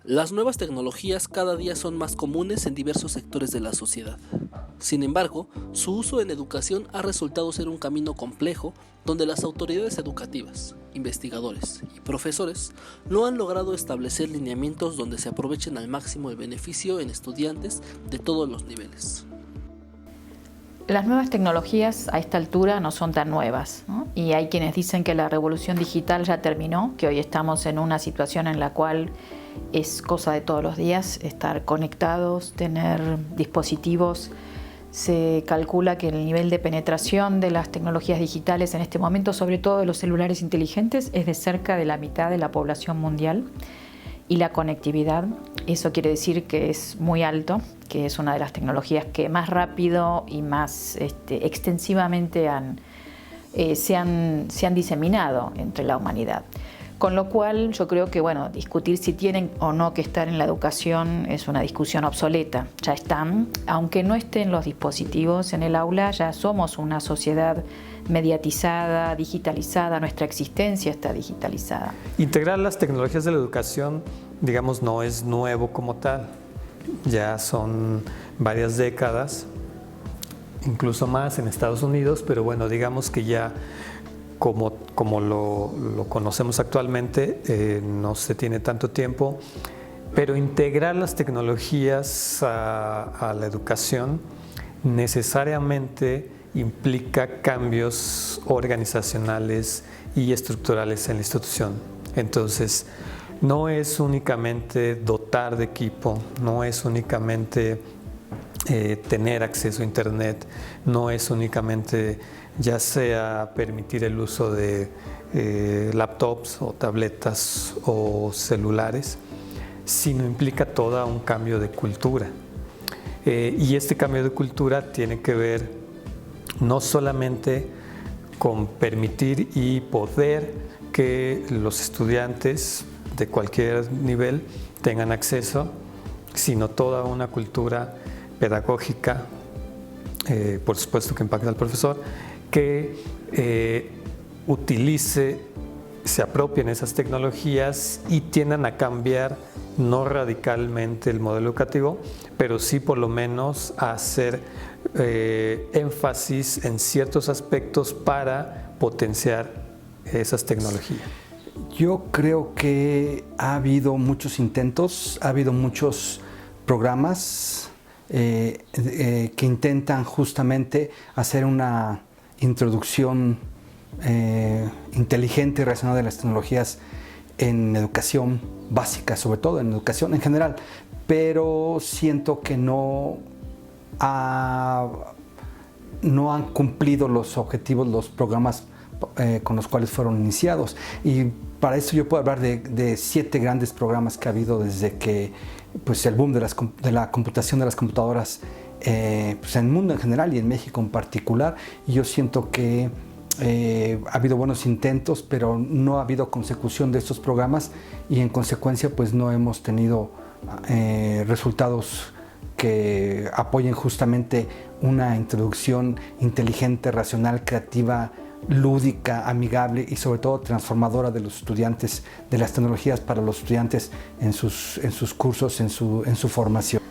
Las nuevas tecnologías cada día son más comunes en diversos sectores de la sociedad. Sin embargo, su uso en educación ha resultado ser un camino complejo donde las autoridades educativas, investigadores y profesores no han logrado establecer lineamientos donde se aprovechen al máximo el beneficio en estudiantes de todos los niveles. Las nuevas tecnologías a esta altura no son tan nuevas, ¿no? Y hay quienes dicen que la revolución digital ya terminó, que hoy estamos en una situación en la cual es cosa de todos los días estar conectados, tener dispositivos. Se calcula que el nivel de penetración de las tecnologías digitales en este momento, sobre todo de los celulares inteligentes, es de cerca de la mitad de la población mundial. Y la conectividad, eso quiere decir que es muy alto, que es una de las tecnologías que más rápido y más extensivamente se han diseminado entre la humanidad. Con lo cual yo creo que discutir si tienen o no que estar en la educación es una discusión obsoleta. Ya están, aunque no estén los dispositivos en el aula, ya somos una sociedad mediatizada, digitalizada, nuestra existencia está digitalizada. Integrar las tecnologías de la educación, digamos, no es nuevo como tal. Ya son varias décadas, incluso más en Estados Unidos, pero digamos que ya como lo conocemos actualmente, no se tiene tanto tiempo, pero integrar las tecnologías a la educación necesariamente implica cambios organizacionales y estructurales en la institución. Entonces, no es únicamente dotar de equipo, no es únicamente tener acceso a Internet, no es únicamente ya sea permitir el uso de laptops o tabletas o celulares, sino implica todo un cambio de cultura. Y este cambio de cultura tiene que ver no solamente con permitir y poder que los estudiantes de cualquier nivel tengan acceso, sino toda una cultura pedagógica, por supuesto que impacta al profesor, que se apropien esas tecnologías y tiendan a cambiar no radicalmente el modelo educativo, pero sí por lo menos a hacer énfasis en ciertos aspectos para potenciar esas tecnologías. Yo creo que ha habido muchos intentos, ha habido muchos programas que intentan justamente hacer una introducción inteligente y racional de las tecnologías en educación básica, sobre todo en educación en general, pero siento que no han cumplido los objetivos, los programas con los cuales fueron iniciados. Y para eso yo puedo hablar de 7 grandes programas que ha habido desde que el boom de la computación, de las computadoras en el mundo en general y en México en particular. Y yo siento que ha habido buenos intentos, pero no ha habido consecución de estos programas y en consecuencia no hemos tenido resultados que apoyen justamente una introducción inteligente, racional, creativa, lúdica, amigable y sobre todo transformadora de los estudiantes, de las tecnologías para los estudiantes en sus cursos, en su formación.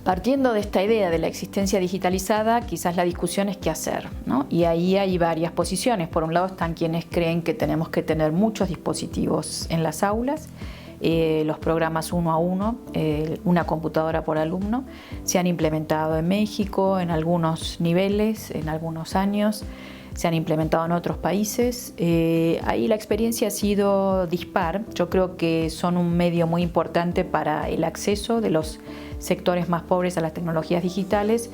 Partiendo de esta idea de la existencia digitalizada, quizás la discusión es qué hacer, ¿no? Y ahí hay varias posiciones. Por un lado están quienes creen que tenemos que tener muchos dispositivos en las aulas. Los programas 1 a 1, una computadora por alumno, se han implementado en México en algunos niveles, en algunos años. Se han implementado en otros países. Ahí la experiencia ha sido dispar. Yo creo que son un medio muy importante para el acceso de los sectores más pobres a las tecnologías digitales.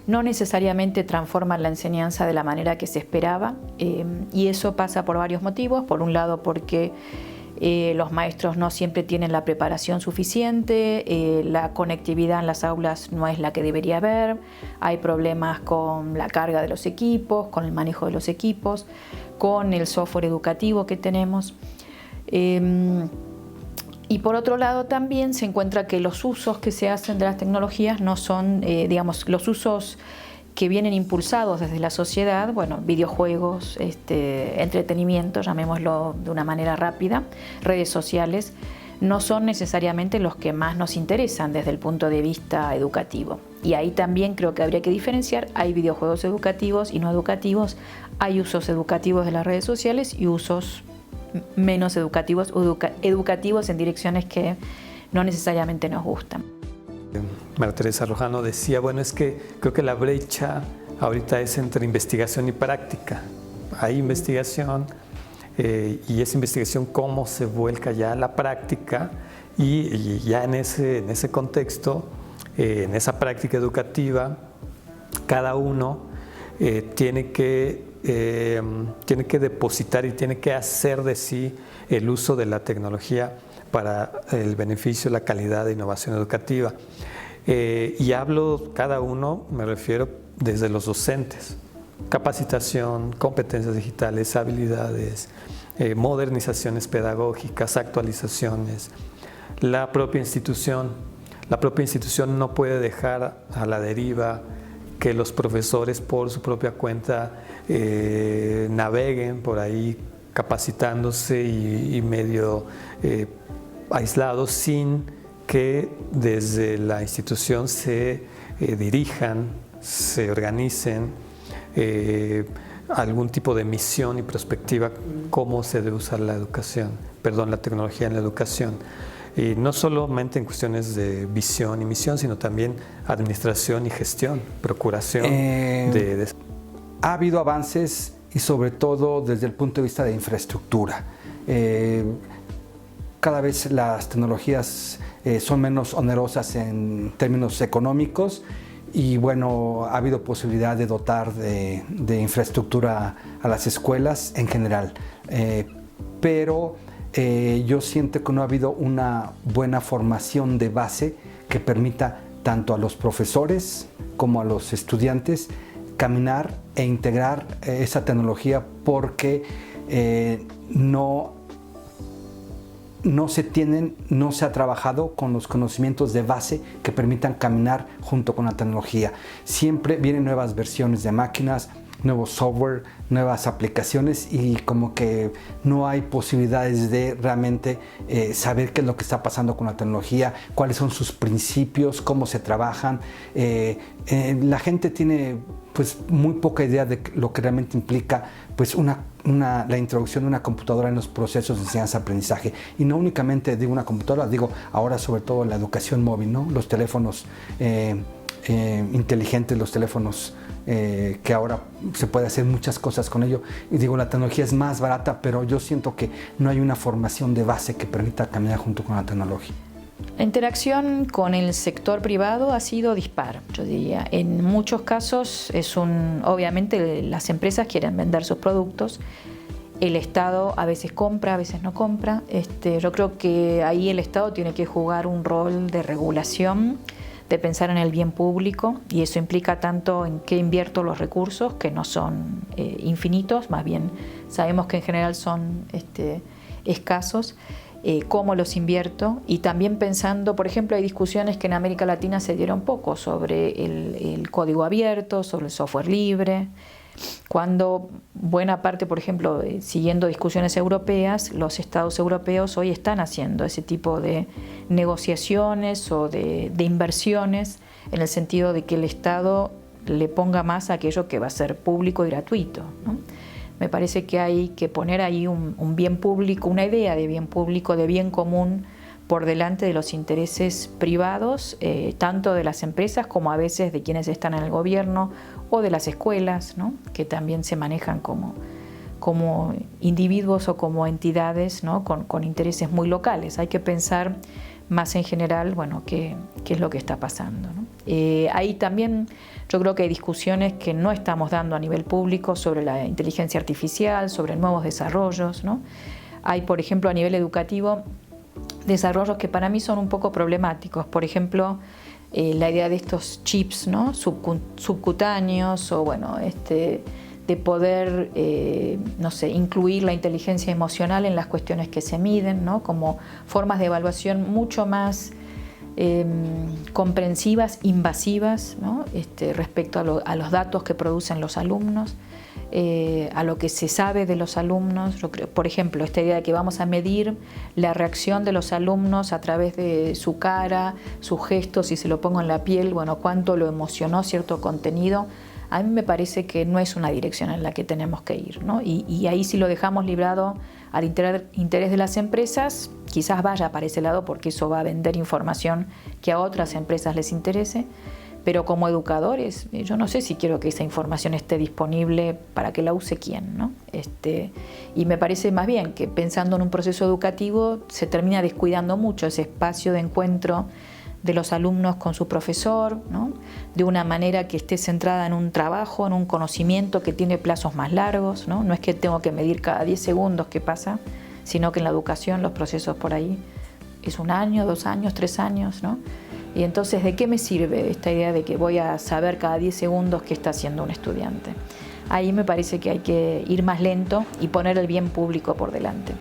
No necesariamente transforman la enseñanza de la manera que se esperaba y eso pasa por varios motivos. Por un lado porque los maestros no siempre tienen la preparación suficiente, la conectividad en las aulas no es la que debería haber, hay problemas con la carga de los equipos, con el manejo de los equipos, con el software educativo que tenemos. Y por otro lado también se encuentra que los usos que se hacen de las tecnologías no son, los usos que vienen impulsados desde la sociedad, videojuegos, entretenimiento, llamémoslo de una manera rápida, redes sociales, no son necesariamente los que más nos interesan desde el punto de vista educativo. Y ahí también creo que habría que diferenciar, hay videojuegos educativos y no educativos, hay usos educativos de las redes sociales y usos menos educativos o educativos en direcciones que no necesariamente nos gustan. María Teresa Rojano decía, bueno, es que creo que la brecha ahorita es entre investigación y práctica. Hay investigación y esa investigación cómo se vuelca ya a la práctica y ya en ese contexto, en esa práctica educativa, cada uno tiene que depositar y tiene que hacer de sí el uso de la tecnología para el beneficio, la calidad de innovación educativa. Y hablo cada uno, me refiero desde los docentes, capacitación, competencias digitales, habilidades, modernizaciones pedagógicas, actualizaciones. La propia institución no puede dejar a la deriva que los profesores por su propia cuenta naveguen por ahí capacitándose y medio aislados sin que desde la institución se dirijan, se organicen algún tipo de misión y perspectiva cómo se debe usar la tecnología en la educación. Y no solamente en cuestiones de visión y misión, sino también administración y gestión, procuración. Ha habido avances y sobre todo desde el punto de vista de infraestructura. Cada vez las tecnologías son menos onerosas en términos económicos y bueno, ha habido posibilidad de dotar de infraestructura a las escuelas en general. Pero yo siento que no ha habido una buena formación de base que permita tanto a los profesores como a los estudiantes caminar e integrar esa tecnología porque no se ha trabajado con los conocimientos de base que permitan caminar junto con la tecnología. Siempre vienen nuevas versiones de máquinas, nuevos software, nuevas aplicaciones y como que no hay posibilidades de realmente saber qué es lo que está pasando con la tecnología, cuáles son sus principios, cómo se trabajan. La gente tiene pues muy poca idea de lo que realmente implica pues la introducción de una computadora en los procesos de enseñanza-aprendizaje. Y no únicamente digo una computadora, digo ahora sobre todo la educación móvil, ¿no? Los teléfonos inteligentes, los teléfonos que ahora se puede hacer muchas cosas con ello. Y digo, la tecnología es más barata, pero yo siento que no hay una formación de base que permita caminar junto con la tecnología. La interacción con el sector privado ha sido dispar, yo diría. En muchos casos obviamente las empresas quieren vender sus productos, el Estado a veces compra, a veces no compra. Yo creo que ahí el Estado tiene que jugar un rol de regulación, de pensar en el bien público, y eso implica tanto en qué invierto los recursos, que no son infinitos, más bien sabemos que en general son escasos, cómo los invierto, y también pensando, por ejemplo, hay discusiones que en América Latina se dieron poco sobre el código abierto, sobre el software libre, cuando buena parte, por ejemplo, siguiendo discusiones europeas, los estados europeos hoy están haciendo ese tipo de negociaciones o de inversiones en el sentido de que el Estado le ponga más a aquello que va a ser público y gratuito, ¿no? Me parece que hay que poner ahí un bien público, una idea de bien público, de bien común, por delante de los intereses privados, tanto de las empresas como a veces de quienes están en el gobierno o de las escuelas, ¿no? Que también se manejan como individuos o como entidades, ¿no? con intereses muy locales. Hay que pensar más en general, bueno, qué es lo que está pasando, ¿no? Ahí también yo creo que hay discusiones que no estamos dando a nivel público sobre la inteligencia artificial, sobre nuevos desarrollos, ¿no? Hay, por ejemplo, a nivel educativo, desarrollos que para mí son un poco problemáticos. Por ejemplo, la idea de estos chips, ¿no? subcutáneos o bueno, de poder, no sé, incluir la inteligencia emocional en las cuestiones que se miden, ¿no? Como formas de evaluación mucho más comprensivas, invasivas, ¿no? Respecto a los datos que producen los alumnos. a lo que se sabe de los alumnos. Yo creo, por ejemplo, esta idea de que vamos a medir la reacción de los alumnos a través de su cara, sus gestos, si se lo pongo en la piel, bueno, cuánto lo emocionó cierto contenido. A mí me parece que no es una dirección en la que tenemos que ir, ¿no? Y ahí si lo dejamos librado al interés de las empresas, quizás vaya para ese lado porque eso va a vender información que a otras empresas les interese. Pero como educadores, yo no sé si quiero que esa información esté disponible para que la use quién, ¿no? Y me parece más bien que pensando en un proceso educativo se termina descuidando mucho ese espacio de encuentro de los alumnos con su profesor, ¿no? De una manera que esté centrada en un trabajo, en un conocimiento que tiene plazos más largos, ¿no? No es que tengo que medir cada 10 segundos qué pasa, sino que en la educación los procesos por ahí es 1 año, 2 años, 3 años, ¿no? Y entonces, ¿de qué me sirve esta idea de que voy a saber cada 10 segundos qué está haciendo un estudiante? Ahí me parece que hay que ir más lento y poner el bien público por delante.